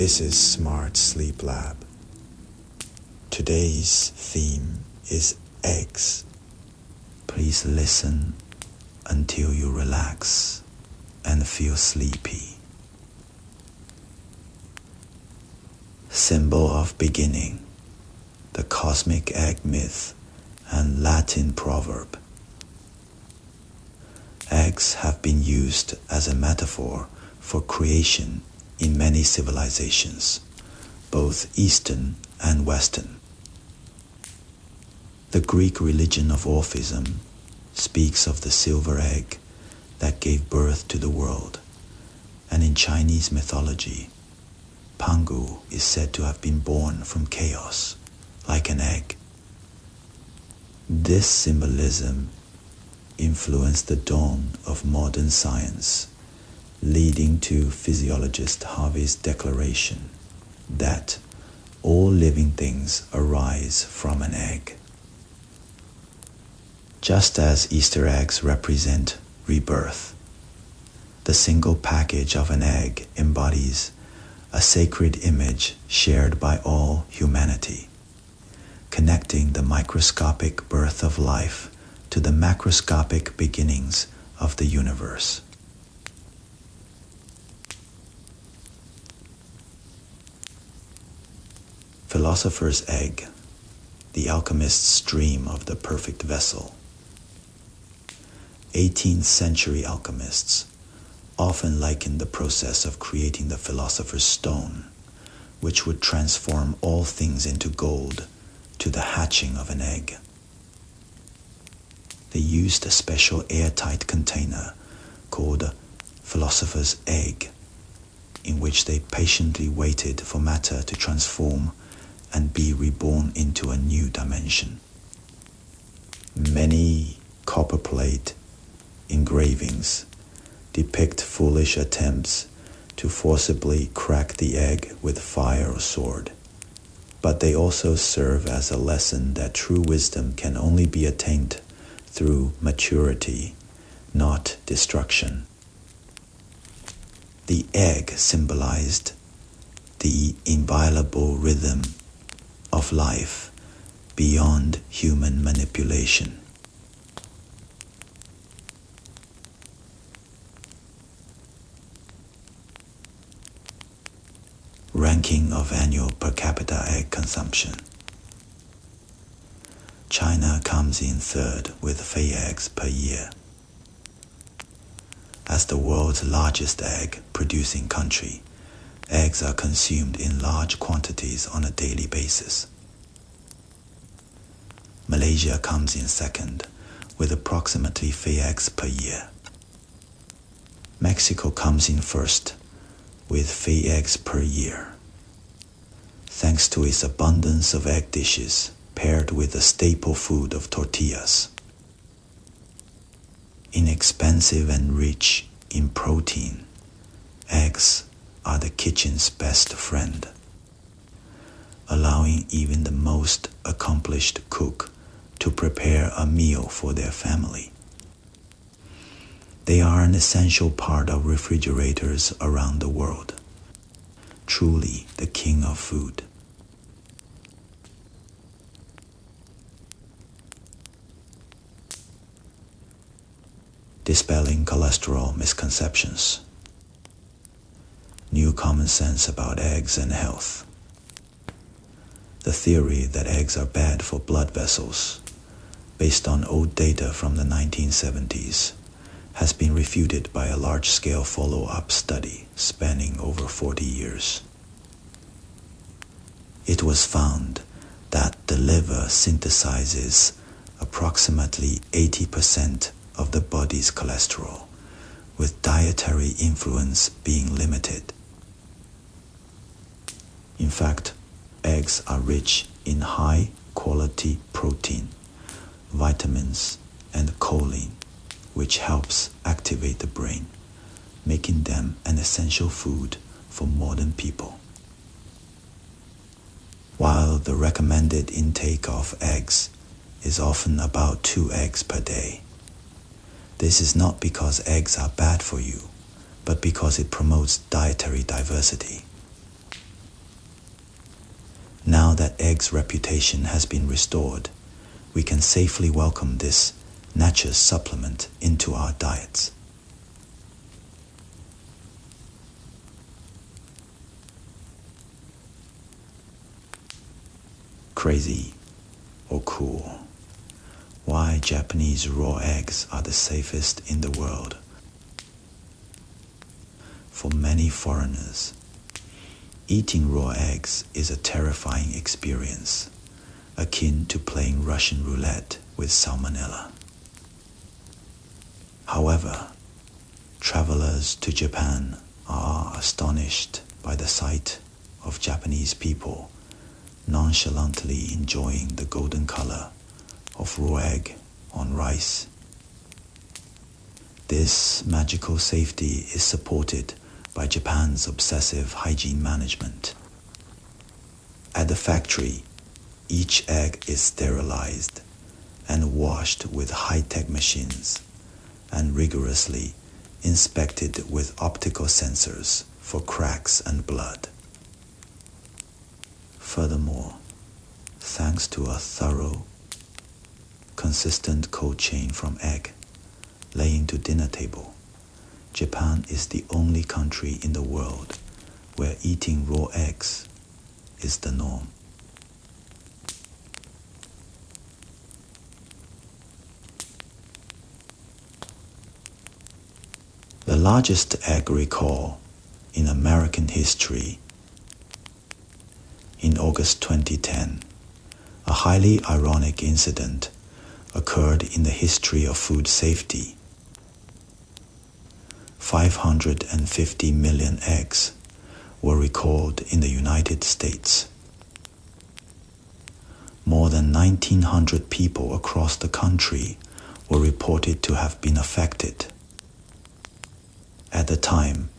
This is Smart Sleep Lab. Today's theme is eggs. Please listen until you relax and feel sleepy. Symbol of beginning, the cosmic egg myth and Latin proverb. Eggs have been used as a metaphor for creation in many civilizations, both Eastern and Western. The Greek religion of Orphism speaks of the silver egg that gave birth to the world, and in Chinese mythology, Pangu is said to have been born from chaos, like an egg. This symbolism influenced the dawn of modern science, leading to physiologist Harvey's declaration that all living things arise from an egg. Just as Easter eggs represent rebirth, the single package of an egg embodies a sacred image shared by all humanity, connecting the microscopic birth of life to the macroscopic beginnings of the universe. Philosopher's egg, the alchemist's dream of the perfect vessel. 18th century alchemists often likened the process of creating the philosopher's stone, which would transform all things into gold, to the hatching of an egg. They used a special airtight container called philosopher's egg, in which they patiently waited for matter to transform and be reborn into a new dimension. Many copperplate engravings depict foolish attempts to forcibly crack the egg with fire or sword, but they also serve as a lesson that true wisdom can only be attained through maturity, not destruction. The egg symbolized the inviolable rhythm of life beyond human manipulation. Ranking of annual per capita egg consumption. China comes in third with 3 eggs per year. As the world's largest egg-producing country, eggs are consumed in large quantities on a daily basis. Malaysia comes in second with approximately 3 eggs per year. Mexico comes in first with 3 eggs per year, thanks to its abundance of egg dishes paired with the staple food of tortillas. Inexpensive and rich in protein, eggs are the kitchen's best friend, allowing even the most accomplished cook to prepare a meal for their family. They are an essential part of refrigerators around the world, truly the king of food. Dispelling cholesterol misconceptions. New common sense about eggs and health. The theory that eggs are bad for blood vessels, based on old data from the 1970s, has been refuted by a large-scale follow-up study spanning over 40 years. It was found that the liver synthesizes approximately 80% of the body's cholesterol, with dietary influence being limited. In fact, eggs are rich in high-quality protein, vitamins, and choline, which helps activate the brain, making them an essential food for modern people. While the recommended intake of eggs is often about 2 eggs per day, this is not because eggs are bad for you, but because it promotes dietary diversity. Now that eggs' reputation has been restored, we can safely welcome this nature's supplement into our diets. Crazy or cool? Why Japanese raw eggs are the safest in the world? For many foreigners, eating raw eggs is a terrifying experience, akin to playing Russian roulette with salmonella. However, travelers to Japan are astonished by the sight of Japanese people nonchalantly enjoying the golden color of raw egg on rice. This magical safety is supported by Japan's obsessive hygiene management. At the factory, each egg is sterilized and washed with high-tech machines and rigorously inspected with optical sensors for cracks and blood. Furthermore, thanks to a thorough, consistent cold chain from egg laying to dinner table, Japan is the only country in the world where eating raw eggs is the norm. The largest egg recall in American history. In August 2010, a highly ironic incident occurred in the history of food safety. 550 million eggs were recalled in the United States. More than 1,900 people across the country were reported to have been affected. At the time,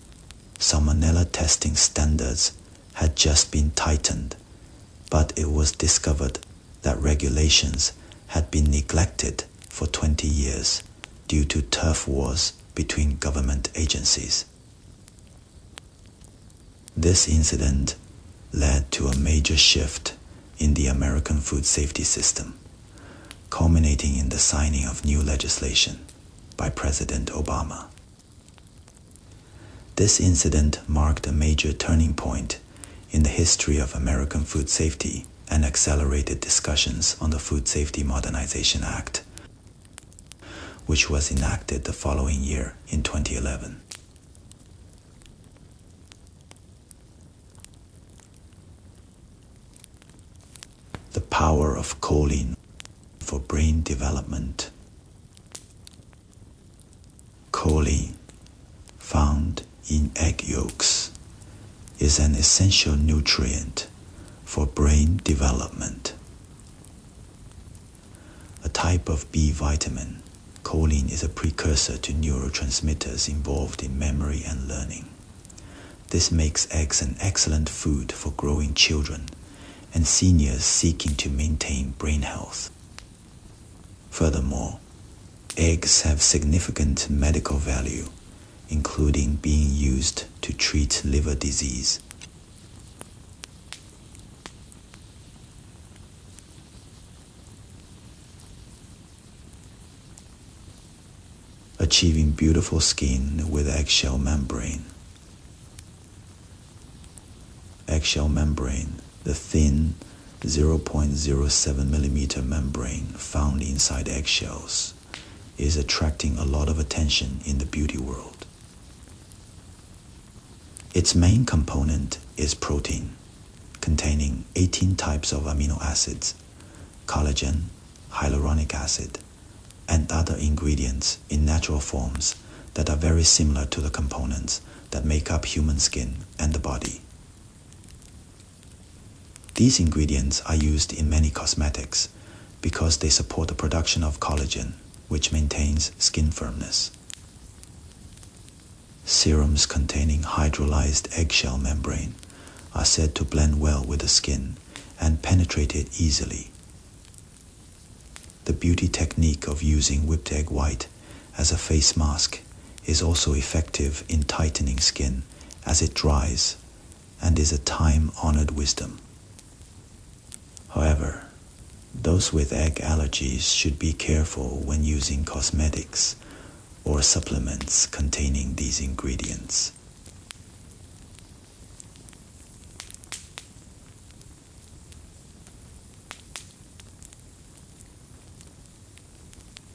salmonella testing standards had just been tightened, but it was discovered that regulations had been neglected for 20 years due to turf wars between government agencies. This incident led to a major shift in the American food safety system, culminating in the signing of new legislation by President Obama. This incident marked a major turning point in the history of American food safety and accelerated discussions on the Food Safety Modernization Act, which was enacted the following year in 2011. The power of choline for brain development. Choline, found in egg yolks, is an essential nutrient for brain development. A type of B vitamin, choline is a precursor to neurotransmitters involved in memory and learning. This makes eggs an excellent food for growing children and seniors seeking to maintain brain health. Furthermore, eggs have significant medical value, including being used to treat liver disease. Achieving beautiful skin with eggshell membrane. Eggshell membrane, the thin 0.07 millimeter membrane found inside eggshells, is attracting a lot of attention in the beauty world. Its main component is protein, containing 18 types of amino acids, collagen, hyaluronic acid, and other ingredients in natural forms that are very similar to the components that make up human skin and the body. These ingredients are used in many cosmetics because they support the production of collagen, which maintains skin firmness. Serums containing hydrolyzed eggshell membrane are said to blend well with the skin and penetrate it easily. The beauty technique of using whipped egg white as a face mask is also effective in tightening skin as it dries and is a time-honored wisdom. However, those with egg allergies should be careful when using cosmetics or supplements containing these ingredients.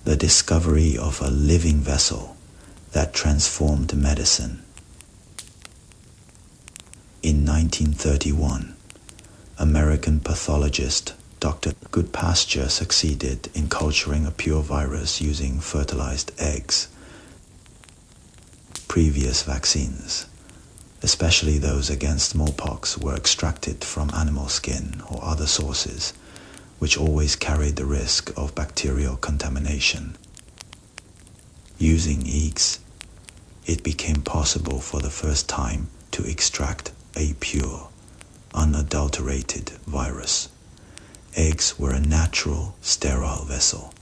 The discovery of a living vessel that transformed medicine. In 1931, American pathologist Dr. Goodpasture succeeded in culturing a pure virus using fertilized eggs. Previous vaccines, especially those against smallpox, were extracted from animal skin or other sources, which always carried the risk of bacterial contamination. Using eggs, it became possible for the first time to extract a pure, unadulterated virus. Eggs were a natural, sterile vessel,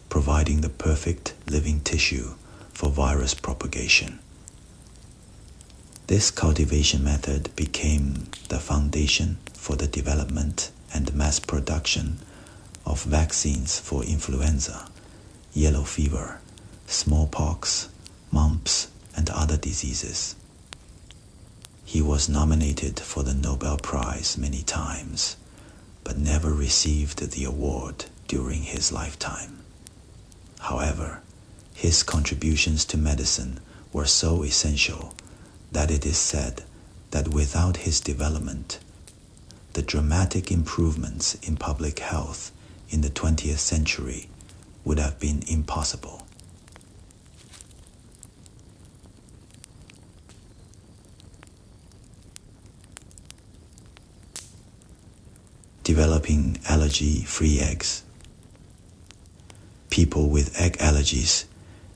providing the perfect living tissue for virus propagation. This cultivation method became the foundation for the development and mass production of vaccines for influenza, yellow fever, smallpox, mumps, and other diseases. He was nominated for the Nobel Prize many times, but never received the award during his lifetime. However, his contributions to medicine were so essential that it is said that without his development, the dramatic improvements in public health in the 20th century would have been impossible. Developing allergy-free eggs. People with egg allergies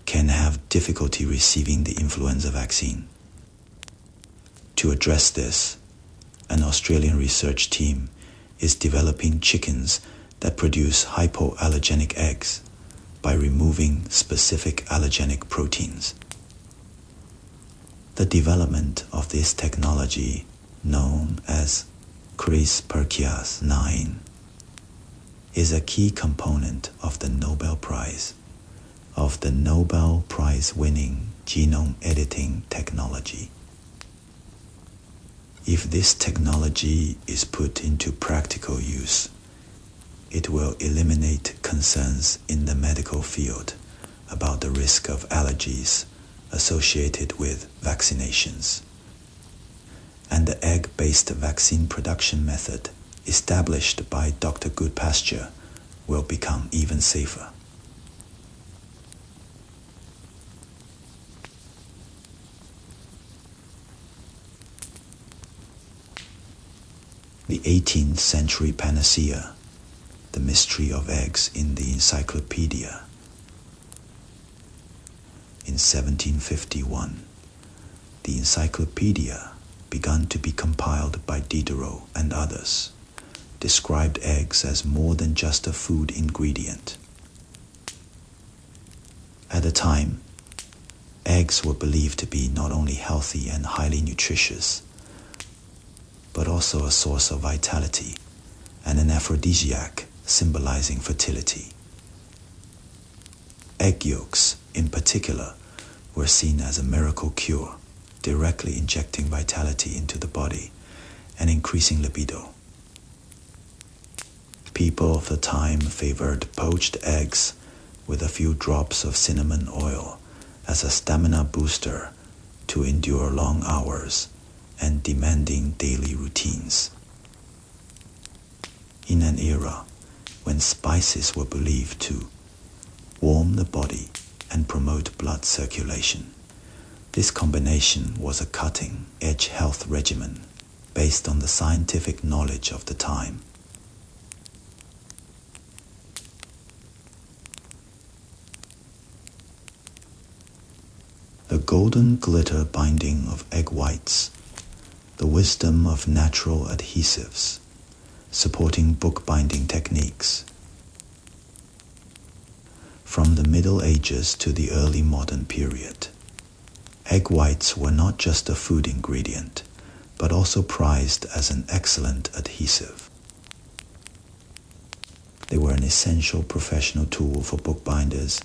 can have difficulty receiving the influenza vaccine. To address this, an Australian research team is developing chickens that produce hypoallergenic eggs by removing specific allergenic proteins. The development of this technology, known as CRISPR-Cas9, is a key component of the Nobel Prize-winning genome editing technology. If this technology is put into practical use, it will eliminate concerns in the medical field about the risk of allergies associated with vaccinations. And the egg-based vaccine production method established by Dr. Goodpasture will become even safer. The 18th century Panacea, The Mystery of Eggs in the Encyclopedia. In 1751, the encyclopedia, begun to be compiled by Diderot and others, described eggs as more than just a food ingredient. At the time, eggs were believed to be not only healthy and highly nutritious, but also a source of vitality and an aphrodisiac symbolizing fertility. Egg yolks, in particular, were seen as a miracle cure, directly injecting vitality into the body and increasing libido. People of the time favored poached eggs with a few drops of cinnamon oil as a stamina booster to endure long hours and demanding daily routines. In an era when spices were believed to warm the body and promote blood circulation, this combination was a cutting-edge health regimen based on the scientific knowledge of the time. The golden glitter binding of egg whites, the wisdom of natural adhesives, supporting bookbinding techniques. From the Middle Ages to the early modern period, egg whites were not just a food ingredient, but also prized as an excellent adhesive. They were an essential professional tool for bookbinders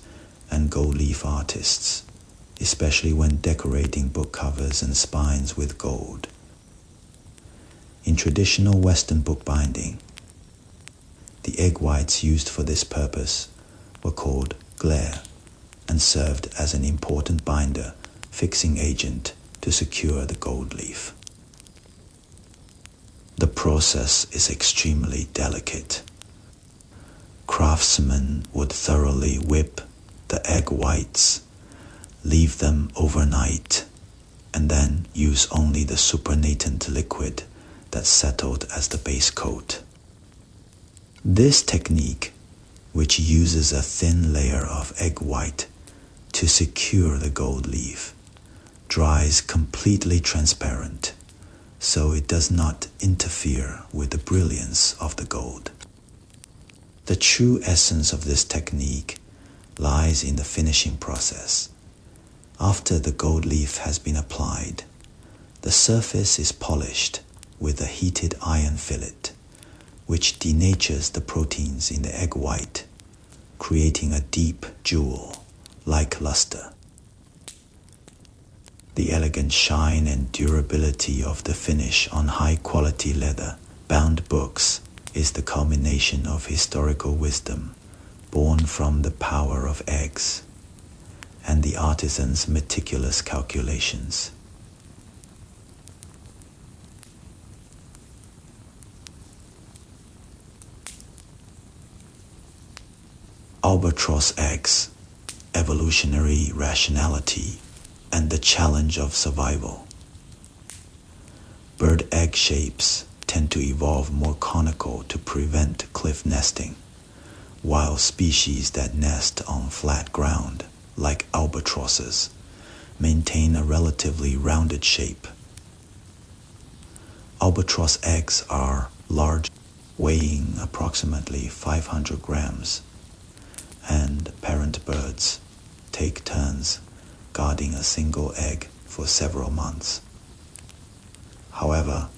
and gold leaf artists, especially when decorating book covers and spines with gold. In traditional Western bookbinding, the egg whites used for this purpose were called glaire and served as an important binder, fixing agent to secure the gold leaf. The process is extremely delicate. Craftsmen would thoroughly whip the egg whites, leave them overnight, and then use only the supernatant liquid that settled as the base coat. This technique, which uses a thin layer of egg white to secure the gold leaf, dries completely transparent, so it does not interfere with the brilliance of the gold. The true essence of this technique lies in the finishing process. After the gold leaf has been applied, the surface is polished with a heated iron fillet, which denatures the proteins in the egg white, creating a deep jewel-like luster. The elegant shine and durability of the finish on high-quality leather-bound books is the culmination of historical wisdom born from the power of eggs and the artisan's meticulous calculations. Albatross eggs, evolutionary rationality, and the challenge of survival. Bird egg shapes tend to evolve more conical to prevent cliff nesting, while species that nest on flat ground, like albatrosses, maintain a relatively rounded shape. Albatross eggs are large, weighing approximately 500 grams, and parent birds take turns guarding a single egg for several months. However,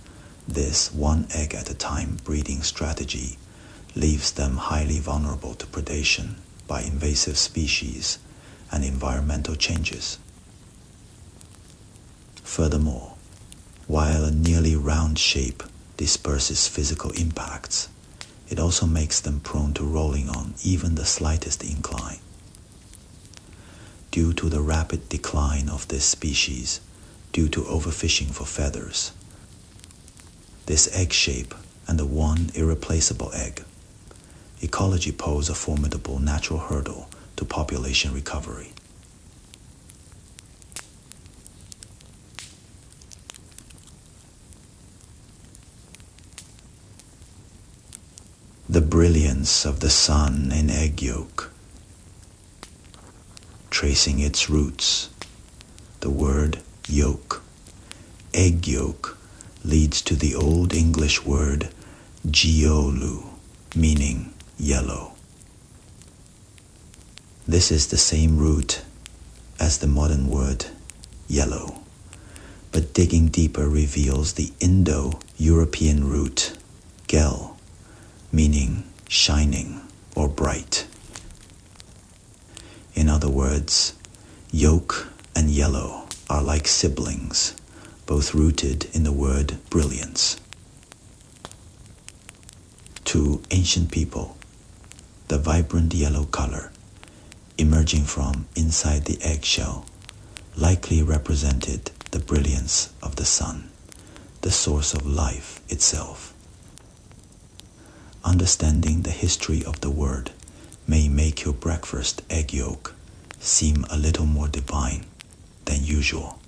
this one egg at a time breeding strategy leaves them highly vulnerable to predation by invasive species and environmental changes. Furthermore, while a nearly round shape disperses physical impacts, it also makes them prone to rolling on even the slightest incline. Due to the rapid decline of this species due to overfishing for feathers, this egg shape and the one irreplaceable egg, ecology pose a formidable natural hurdle to population recovery. The brilliance of the sun in egg yolk. Tracing its roots, the word yolk, egg yolk, leads to the Old English word giolu, meaning yellow. This is the same root as the modern word yellow, but digging deeper reveals the Indo-European root gel, meaning shining or bright. In other words, yolk and yellow are like siblings, both rooted in the word brilliance. To ancient people, the vibrant yellow color emerging from inside the eggshell likely represented the brilliance of the sun, the source of life itself. Understanding the history of the word may make your breakfast egg yolk seem a little more divine than usual.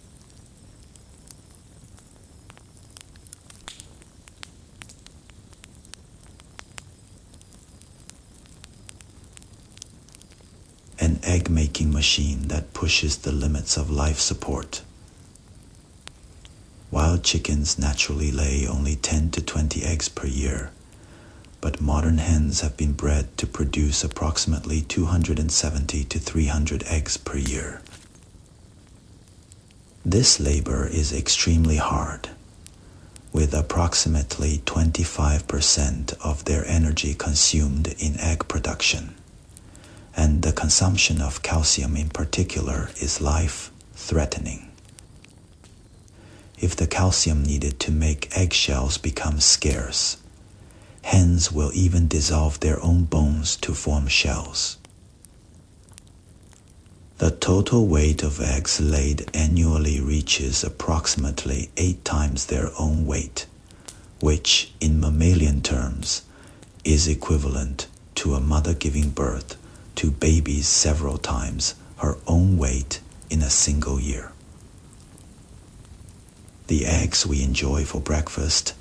An egg-making machine that pushes the limits of life support. Wild chickens naturally lay only 10 to 20 eggs per year, but modern hens have been bred to produce approximately 270 to 300 eggs per year. This labor is extremely hard, with with approximately 25% of their energy consumed in egg production, and the consumption of calcium in particular is life-threatening. If the calcium needed to make eggshells becomes scarce, hens will even dissolve their own bones to form shells. The total weight of eggs laid annually reaches approximately 8 times their own weight, which, in mammalian terms, is equivalent to a mother giving birth to babies several times her own weight in a single year. The eggs we enjoy for breakfast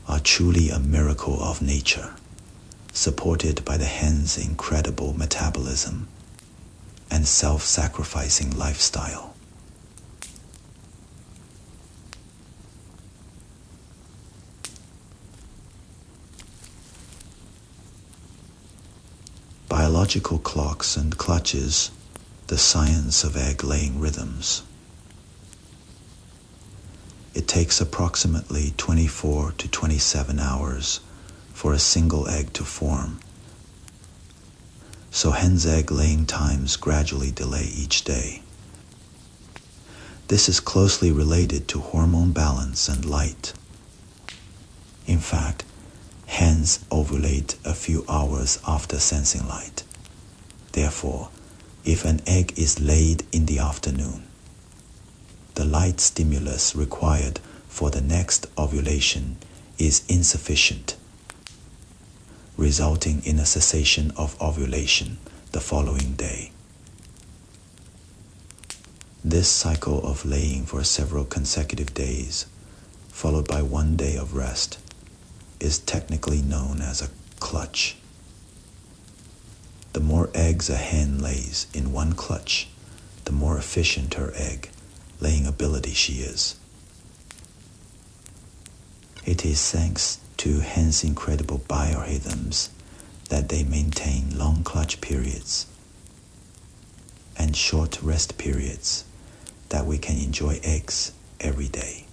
are truly a miracle of nature, supported by the hen's incredible metabolism and self-sacrificing lifestyle. Biological clocks and clutches, the science of egg-laying rhythms. It takes approximately 24 to 27 hours for a single egg to form, so hens' egg laying times gradually delay each day. This is closely related to hormone balance and light. In fact, hens ovulate a few hours after sensing light. Therefore, if an egg is laid in the afternoon, the light stimulus required for the next ovulation is insufficient, resulting in a cessation of ovulation the following day. This cycle of laying for several consecutive days, followed by one day of rest, is technically known as a clutch. The more eggs a hen lays in one clutch, the more efficient her egg laying ability she is. It is thanks to hens' incredible biorhythms that they maintain long clutch periods and short rest periods that we can enjoy eggs every day.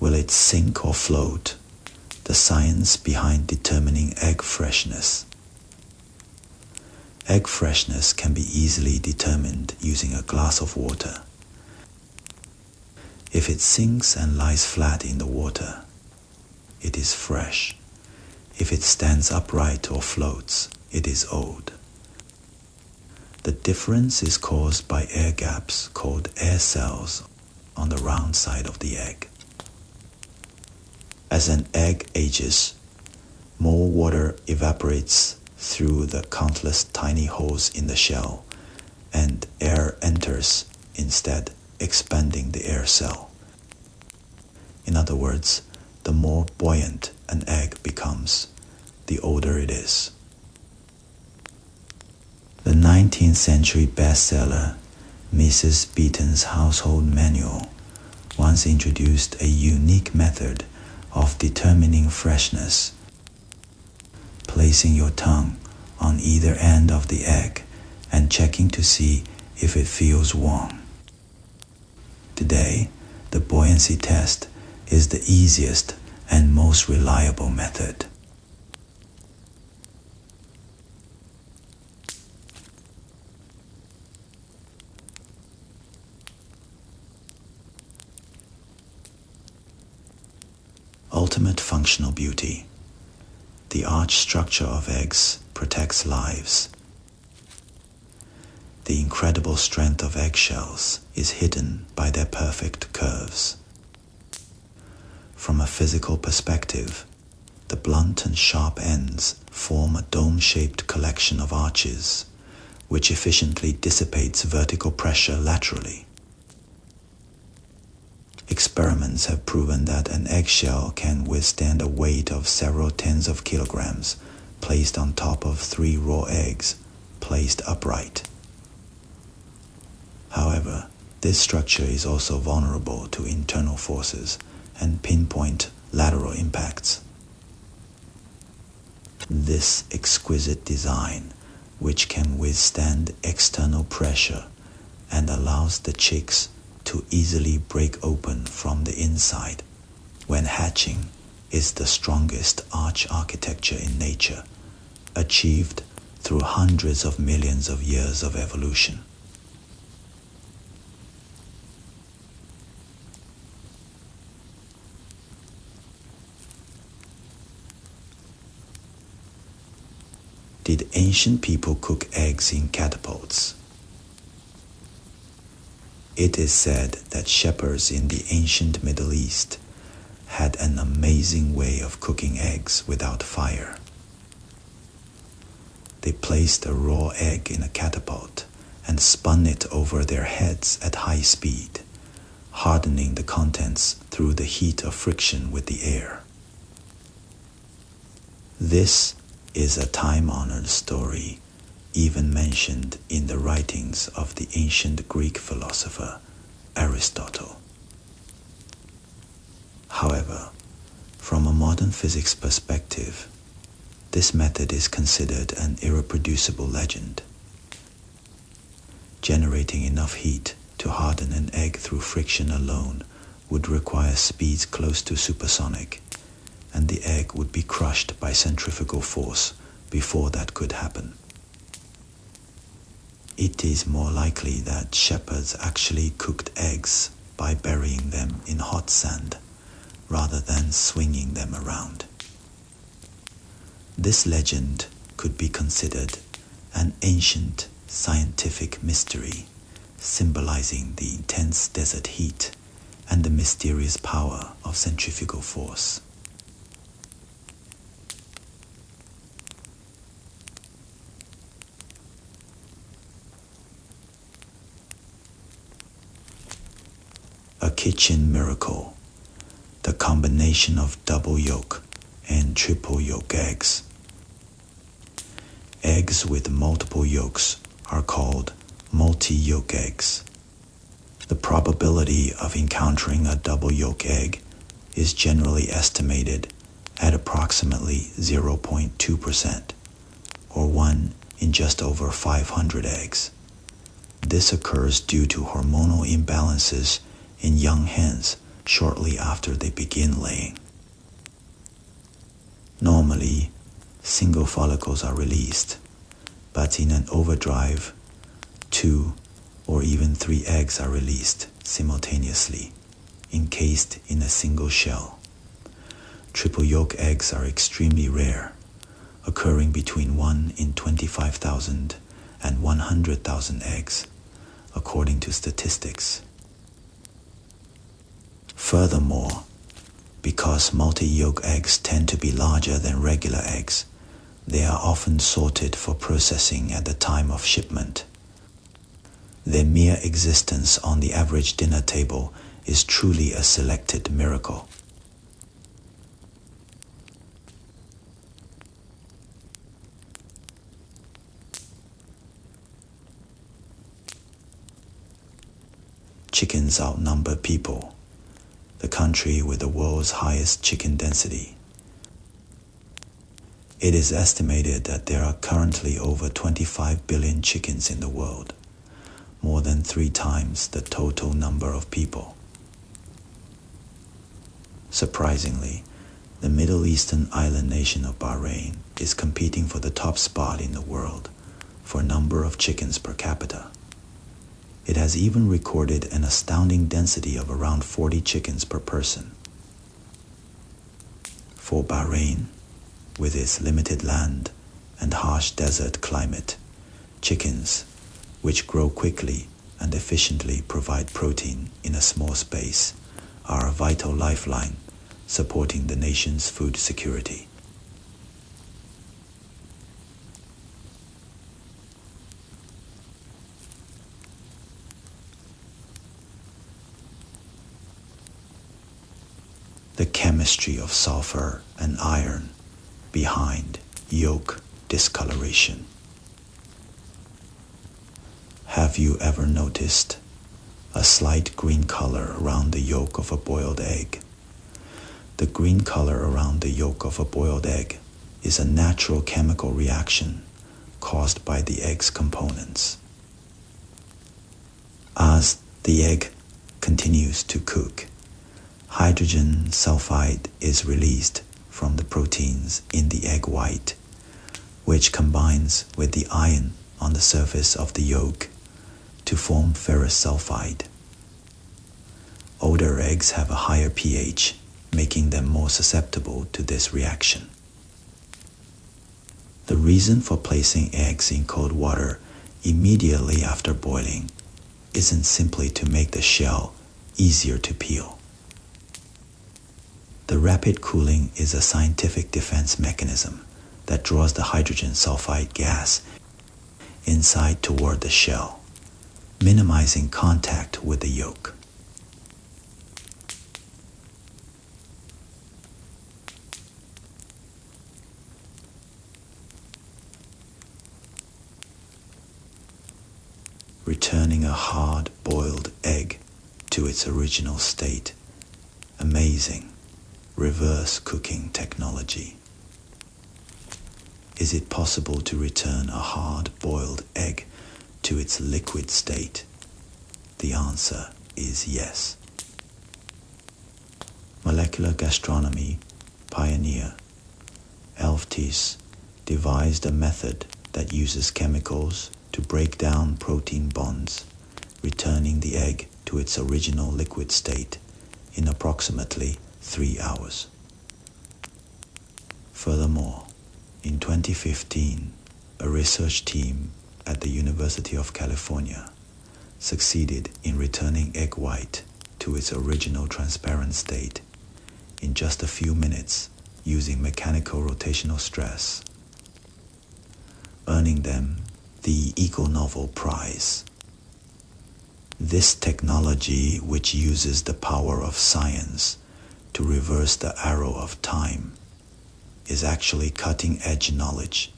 Will it sink or float? The science behind determining egg freshness. Egg freshness can be easily determined using a glass of water. If it sinks and lies flat in the water, it is fresh. If it stands upright or floats, it is old. The difference is caused by air gaps called air cells on the round side of the egg. As an egg ages, more water evaporates through the countless tiny holes in the shell, and air enters instead, expanding the air cell. In other words, the more buoyant an egg becomes, the older it is. The 19th century bestseller, Mrs. Beeton's Household Manual, once introduced a unique method of determining freshness, placing your tongue on either end of the egg and checking to see if it feels warm. Today, the buoyancy test is the easiest and most reliable method. Ultimate functional beauty. The arch structure of eggs protects lives. The incredible strength of eggshells is hidden by their perfect curves. From a physical perspective, the blunt and sharp ends form a dome-shaped collection of arches, which efficiently dissipates vertical pressure laterally. Experiments have proven that an eggshell can withstand a weight of several tens of kilograms placed on top of 3 raw eggs placed upright. However, this structure is also vulnerable to internal forces and pinpoint lateral impacts. this exquisite design, which can withstand external pressure and allows the chicks to easily break open from the inside when hatching, is the strongest arch architecture in nature, achieved through hundreds of millions of years of evolution. Did ancient people cook eggs in catapults? It is said that shepherds in the ancient Middle East had an amazing way of cooking eggs without fire. They placed a raw egg in a catapult and spun it over their heads at high speed, hardening the contents through the heat of friction with the air. This is a time-honored story, even mentioned in the writings of the ancient Greek philosopher Aristotle. However, from a modern physics perspective, this method is considered an irreproducible legend. Generating enough heat to harden an egg through friction alone would require speeds close to supersonic, and the egg would be crushed by centrifugal force before that could happen. It is more likely that shepherds actually cooked eggs by burying them in hot sand rather than swinging them around. This legend could be considered an ancient scientific mystery, symbolizing the intense desert heat and the mysterious power of centrifugal force. A kitchen miracle, the combination of double yolk and triple yolk eggs. Eggs with multiple yolks are called multi-yolk eggs. The probability of encountering a double yolk egg is generally estimated at approximately 0.2%, or 1 in just over 500 eggs. This occurs due to hormonal imbalances in young hens shortly after they begin laying. Normally, single follicles are released, but in an overdrive, 2 or even 3 eggs are released simultaneously, encased in a single shell. Triple yolk eggs are extremely rare, occurring between 1 in 25,000 and 100,000 eggs, according to statistics. Furthermore, because multi-yolk eggs tend to be larger than regular eggs, they are often sorted for processing at the time of shipment. Their mere existence on the average dinner table is truly a selected miracle. Chickens outnumber people. The country with the world's highest chicken density. It is estimated that there are currently over 25 billion chickens in the world, more than 3 times the total number of people. Surprisingly, the Middle Eastern island nation of Bahrain is competing for the top spot in the world for number of chickens per capita. It has even recorded an astounding density of around 40 chickens per person. For Bahrain, with its limited land and harsh desert climate, chickens, which grow quickly and efficiently provide protein in a small space, are a vital lifeline supporting the nation's food security. The chemistry of sulfur and iron behind yolk discoloration. Have you ever noticed a slight green color around the yolk of a boiled egg? The green color around the yolk of a boiled egg is a natural chemical reaction caused by the egg's components. As the egg continues to cook, hydrogen sulfide is released from the proteins in the egg white, which combines with the iron on the surface of the yolk to form ferrous sulfide. Older eggs have a higher pH, making them more susceptible to this reaction. The reason for placing eggs in cold water immediately after boiling isn't simply to make the shell easier to peel. The rapid cooling is a scientific defense mechanism that draws the hydrogen sulfide gas inside toward the shell, minimizing contact with the yolk. Returning a hard-boiled egg to its original state. Amazing reverse cooking technology. Is it possible to return a hard-boiled egg to its liquid state? The answer is yes. Molecular gastronomy pioneer Albatross devised a method that uses chemicals to break down protein bonds, returning the egg to its original liquid state in approximately 3 hours. Furthermore, in 2015, a research team at the University of California succeeded in returning egg white to its original transparent state in just a few minutes using mechanical rotational stress, earning them the Ig Nobel Prize. This technology, which uses the power of science to reverse the arrow of time, is actually cutting-edge knowledge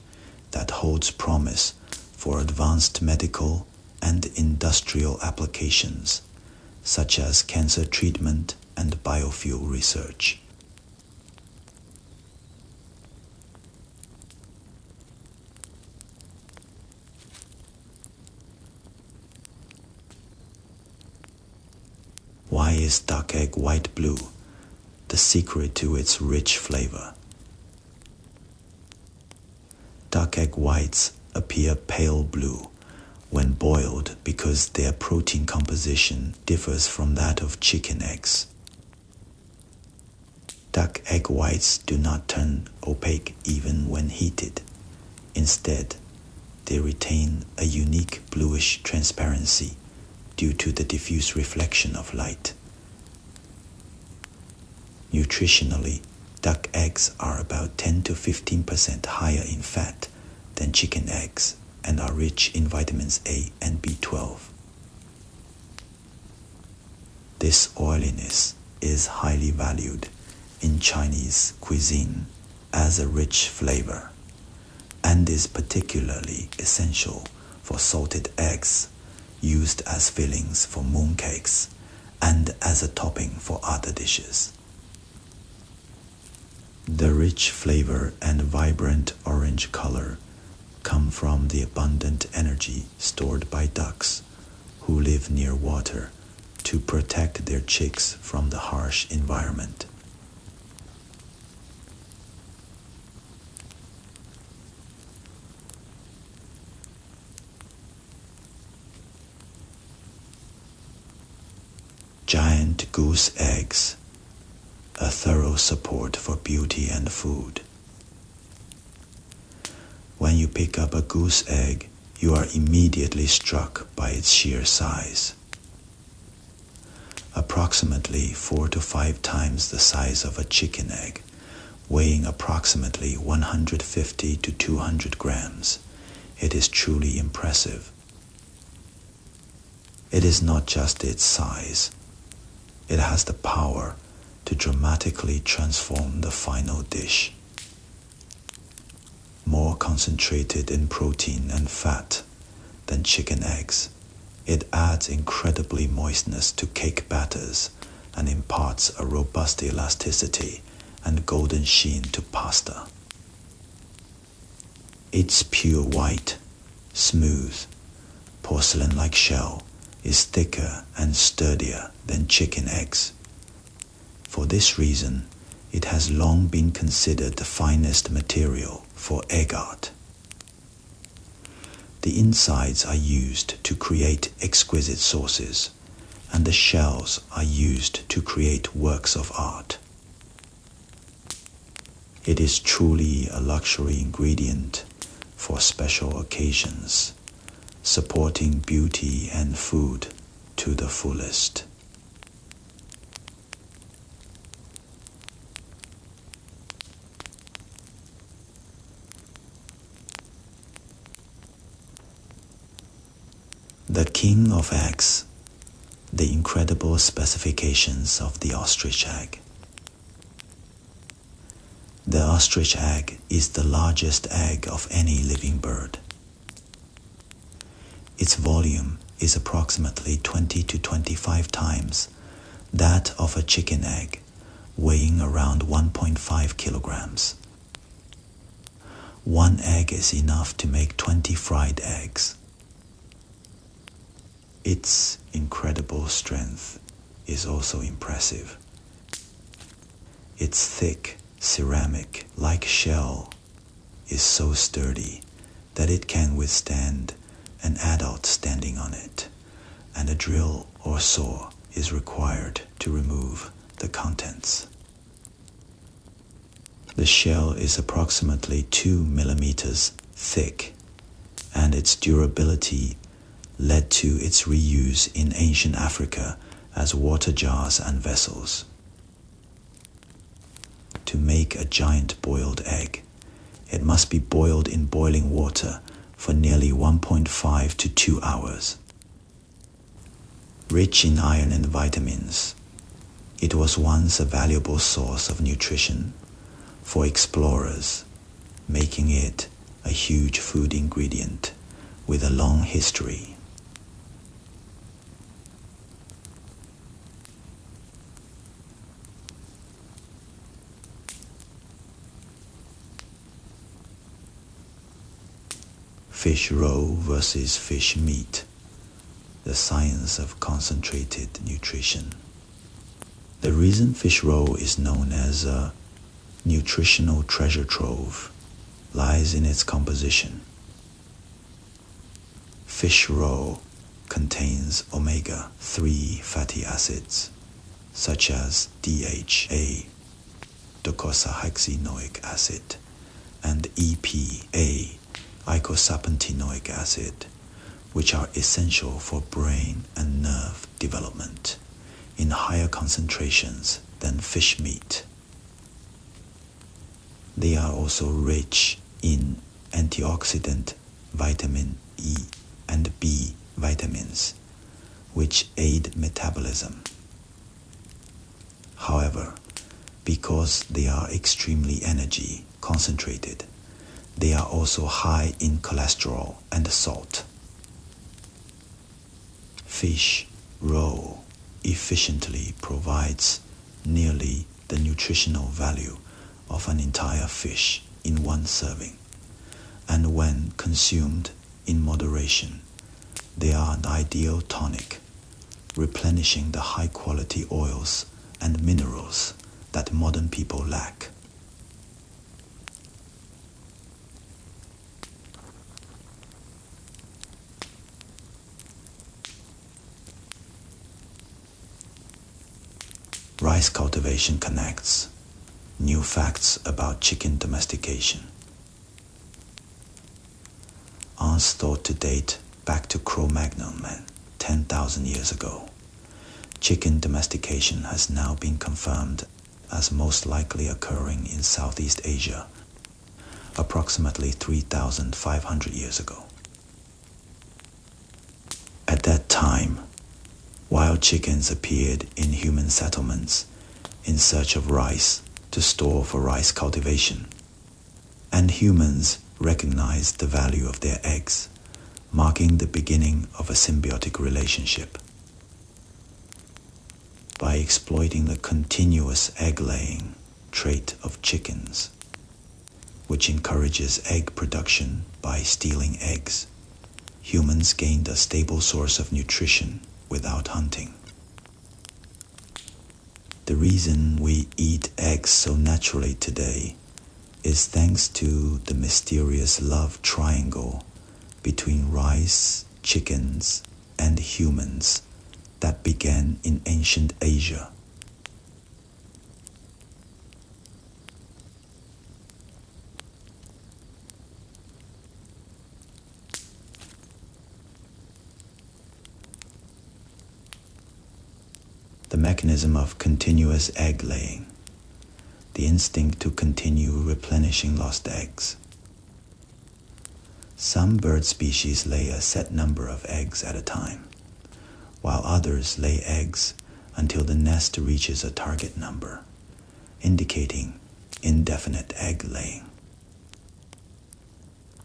that holds promise for advanced medical and industrial applications, such as cancer treatment and biofuel research. Why is duck egg white blue the secret to its rich flavor? Duck egg whites appear pale blue when boiled because their protein composition differs from that of chicken eggs. Duck egg whites do not turn opaque even when heated. Instead, they retain a unique bluish transparency due to the diffuse reflection of light. Nutritionally, duck eggs are about 10 to 15% higher in fat than chicken eggs and are rich in vitamins A and B12. This oiliness is highly valued in Chinese cuisine as a rich flavor and is particularly essential for salted eggs used as fillings for mooncakes and as a topping for other dishes. The rich flavor and vibrant orange color come from the abundant energy stored by ducks who live near water to protect their chicks from the harsh environment. Giant goose eggs, a thorough support for beauty and food. When you pick up a goose egg, you are immediately struck by its sheer size. Approximately 4 to 5 times the size of a chicken egg, weighing approximately 150 to 200 grams, it is truly impressive. It is not just its size. It has the power to dramatically transform the final dish. More concentrated in protein and fat than chicken eggs, it adds incredibly moistness to cake batters and imparts a robust elasticity and golden sheen to pasta. Its pure white, smooth, porcelain-like shell is thicker and sturdier than chicken eggs. For this reason, it has long been considered the finest material for egg art. The insides are used to create exquisite sauces, and the shells are used to create works of art. It is truly a luxury ingredient for special occasions, supporting beauty and food to the fullest. The king of eggs, the incredible specifications of the ostrich egg. The ostrich egg is the largest egg of any living bird. Its volume is approximately 20 to 25 times that of a chicken egg, weighing around 1.5 kilograms. One egg is enough to make 20 fried eggs. Its incredible strength is also impressive. Its thick, ceramic-like shell is so sturdy that it can withstand an adult standing on it, and a drill or saw is required to remove the contents. The shell is approximately 2 millimeters thick, and its durability led to its reuse in ancient Africa as water jars and vessels. To make a giant boiled egg, it must be boiled in boiling water for nearly 1.5 to 2 hours. Rich in iron and vitamins, it was once a valuable source of nutrition for explorers, making it a huge food ingredient with a long history. Fish roe versus fish meat, the science of concentrated nutrition. The reason fish roe is known as a nutritional treasure trove lies in its composition. Fish roe contains omega-3 fatty acids such as DHA, docosahexaenoic acid, and EPA, eicosapentaenoic acid, which are essential for brain and nerve development in higher concentrations than fish meat. They are also rich in antioxidant vitamin E and B vitamins, which aid metabolism. However, because they are extremely energy concentrated, they are also high in cholesterol and salt. Fish roe efficiently provides nearly the nutritional value of an entire fish in one serving, and when consumed in moderation, they are an ideal tonic, replenishing the high-quality oils and minerals that modern people lack. Rice cultivation connects. New facts about chicken domestication. Once thought to date back to Cro-Magnon man 10,000 years ago, chicken domestication has now been confirmed as most likely occurring in Southeast Asia approximately 3,500 years ago. At that time, wild chickens appeared in human settlements in search of rice to store for rice cultivation, and humans recognized the value of their eggs, marking the beginning of a symbiotic relationship. By exploiting the continuous egg-laying trait of chickens, which encourages egg production by stealing eggs. Humans gained a stable source of nutrition without hunting. The reason we eat eggs so naturally today is thanks to the mysterious love triangle between rice, chickens, and humans that began in ancient Asia. The mechanism of continuous egg laying, the instinct to continue replenishing lost eggs. Some bird species lay a set number of eggs at a time, while others lay eggs until the nest reaches a target number, indicating indefinite egg laying.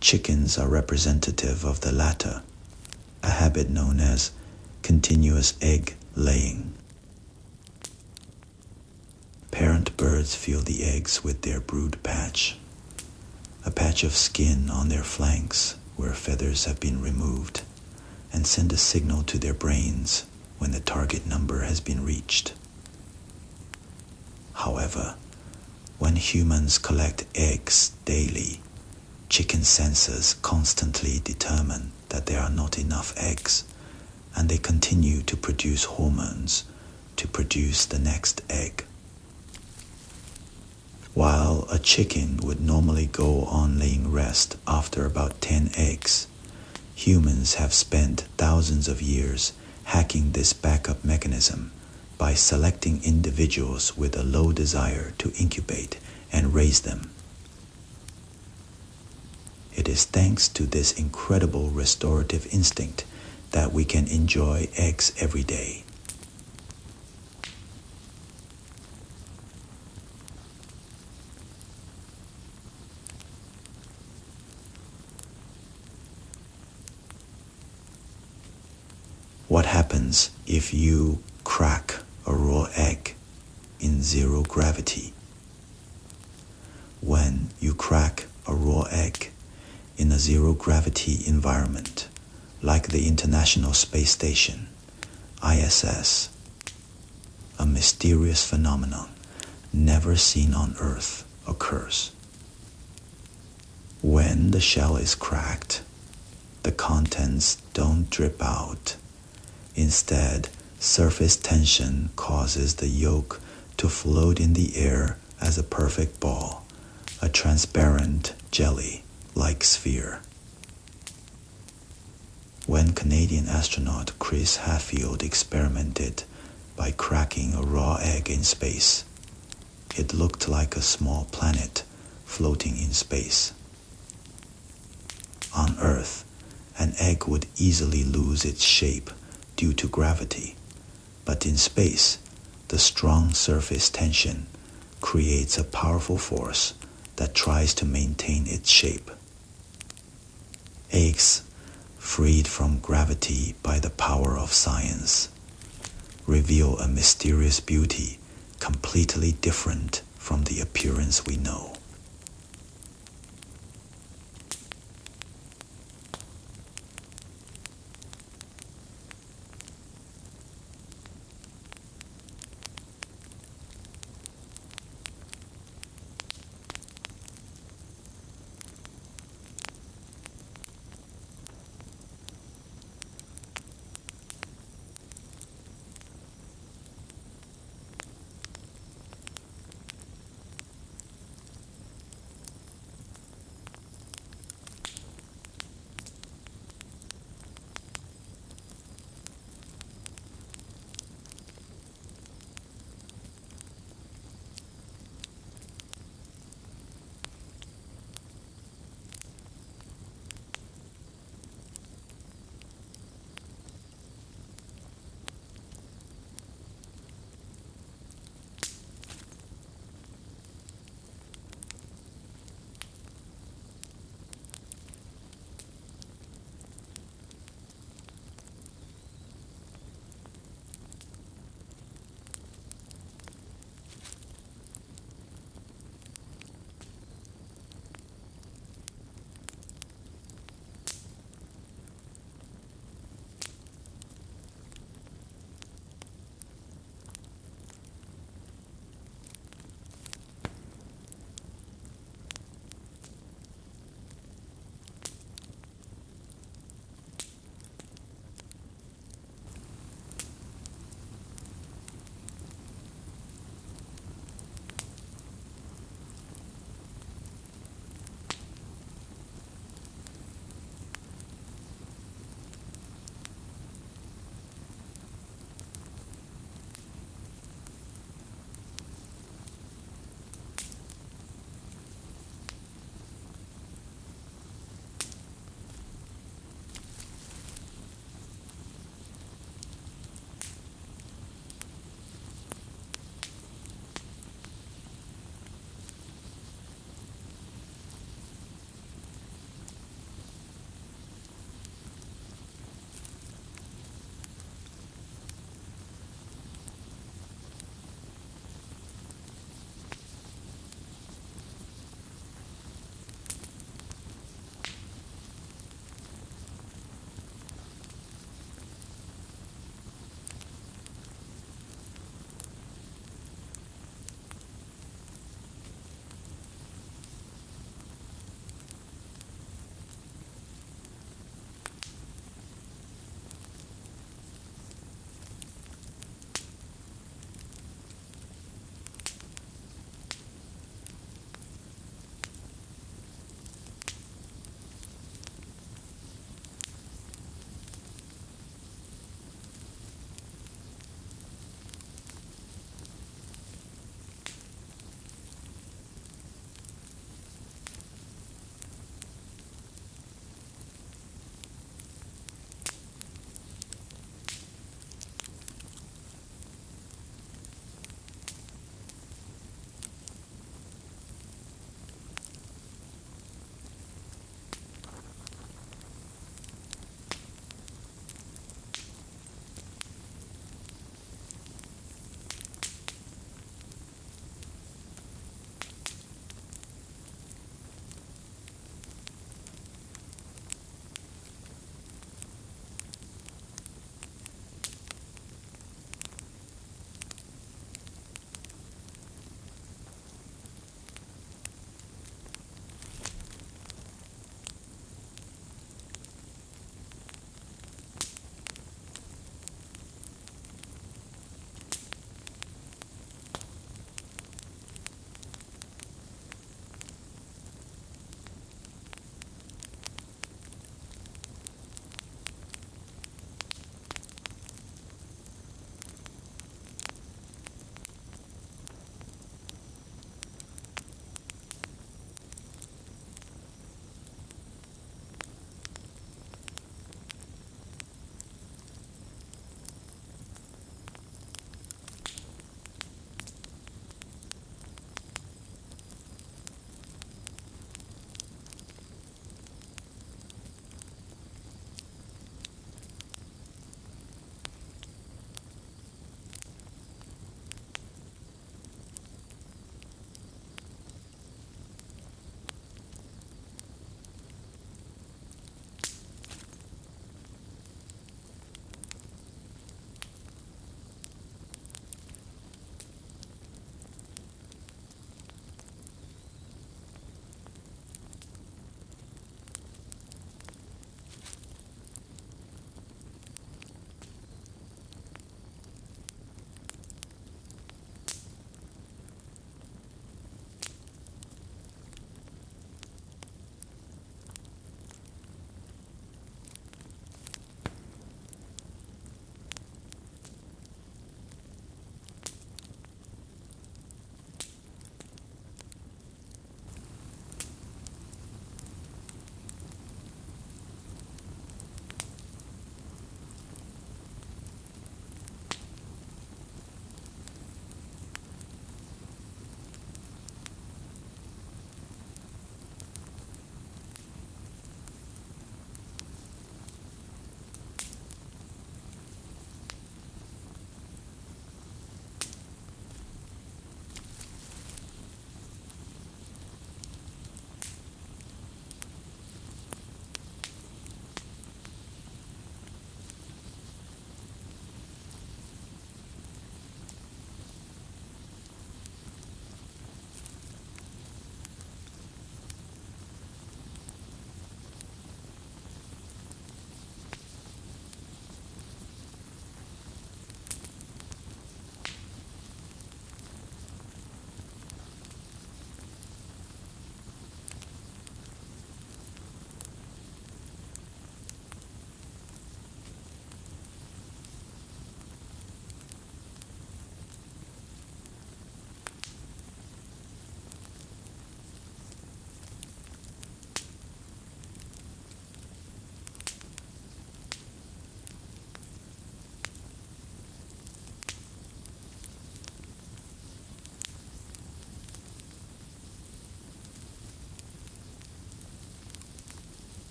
Chickens are representative of the latter, a habit known as continuous egg laying. Parent birds fill the eggs with their brood patch, a patch of skin on their flanks where feathers have been removed, and send a signal to their brains when the target number has been reached. However, when humans collect eggs daily, chicken sensors constantly determine that there are not enough eggs, and they continue to produce hormones to produce the next egg. While a chicken would normally go on laying rest after about 10 eggs, humans have spent thousands of years hacking this backup mechanism by selecting individuals with a low desire to incubate and raise them. It is thanks to this incredible restorative instinct that we can enjoy eggs every day. What happens if you crack a raw egg in zero gravity? When you crack a raw egg in a zero gravity environment, like the International Space Station, ISS, a mysterious phenomenon never seen on Earth occurs. When the shell is cracked, the contents don't drip out. Instead, surface tension causes the yolk to float in the air as a perfect ball, a transparent jelly-like sphere. When Canadian astronaut Chris Hadfield experimented by cracking a raw egg in space, it looked like a small planet floating in space. On Earth, an egg would easily lose its shape due to gravity, but in space, the strong surface tension creates a powerful force that tries to maintain its shape. Eggs, freed from gravity by the power of science, reveal a mysterious beauty completely different from the appearance we know.